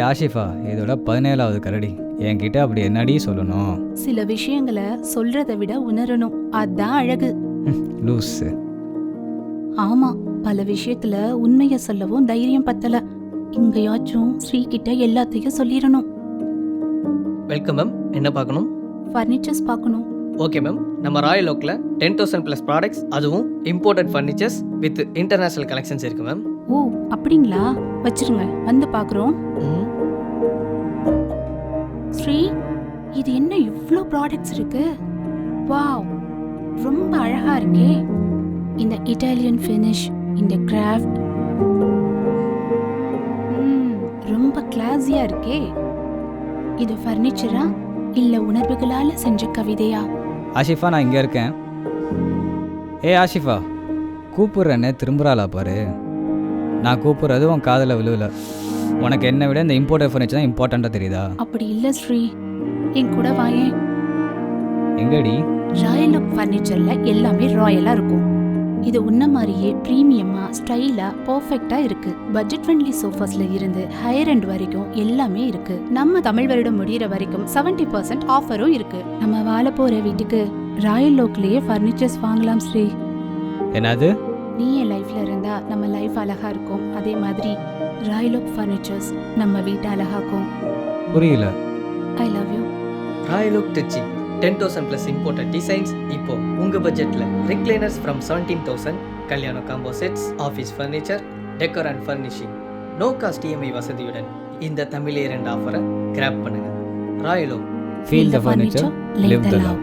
ஆஷிஃபா, இதோட 17வது கரடி. என்கிட்ட அப்படி என்னடி சொல்லணும்? சில விஷயங்களை சொல்றதை விட உணரணும், அதான் அழகு. லூஸு. ஆமா, பல விஷயத்துல உண்மைய சொல்லவும் தைரியம் பத்தல. இங்கயாச்சும் ஸ்ரீ கிட்ட எல்லாத்தையும் சொல்லிடணும். Welcome ma'am. என்ன பார்க்கணும்? ஃபர்னிச்சர்ஸ் பார்க்கணும். Okay ma'am. நம்ம ராயல் ஓக்கில் 10,000 ப்ளஸ் ப்ராடக்ட்ஸ், அதுவும் imported furnitures with international collections இருக்கு மேம். ஓ அப்படிங்களா? வச்சிருங்க, வந்து பார்க்குறோம். ஸ்ரீ, இது என்ன இவ்ளோ ப்ராடக்ட்ஸ் இருக்கு? வாவ், ரொம்ப அழகா இருக்கே. இந்த இட்டாலியன் ஃபினிஷ், இந்த கிராஃப்ட் ரொம்ப கிளாஸியா இருக்கே. இது ஃபர்னிச்சரா இல்ல உணர்வுகளால செஞ்ச கவிதையா? ஆஷிஃபா, நான் இங்கே இருக்கேன். ஆஷிஃபா, கூப்பிட்றேன்னு திரும்புறாளா பாரு. நான் கூப்பிட்றது உன் காதில் விழுவல. உனக்கு என்னை விட இந்த இம்போர்ட்டட் ஃபர்னிச்சர் தான் இம்பார்ட்டண்ட்டாக தெரியுதா? அப்படி இல்லை ஸ்ரீ, என் கூட வாயேன். எங்கடி? ராயல் லுக் ஃபர்னிச்சர்ல எல்லாமே ராயலா இருக்கும். இது உன்ன மாதிரியே ப்ரீமியமா ஸ்டைலா பர்ஃபெக்ட்டா இருக்கு. பட்ஜெட் ஃப்ரெண்ட்லி சோஃபாஸ்ல இருந்து ஹையர் எண்ட் வரைக்கும் எல்லாமே இருக்கு. நம்ம தமிழ் வருடம் முடிகிற வரைக்கும் 70% ஆஃபரும் இருக்கு. நம்ம வாழ போற வீட்டுக்கு ராயல் லுக்லயே ஃபர்னிச்சர்ஸ் வாங்கலாம் ஸ்ரீ. என்னது? நீ என் லைஃப்ல இருந்தா நம்ம லைஃப் அழகா இருக்கும். அதே மாதிரி ராயல் லுக் ஃபர்னிச்சர்ஸ் நம்ம வீட்டை அழகாக்கும். புரியல. I love you. Royal Oak Trichy 10,000 plus imported designs. இப்போ உங்க பட்ஜெட்ல ரிக்ளைனர்ஸ் ஃப்ரம் 17,000, கல்யாண combo sets, office furniture, decor and furnishing, no cost EMI வசதியுடன் இந்த தமிழ் 2 ஆஃபரை கிராப் பண்ணுங்க. Royal Oak. Feel the furniture, live the love.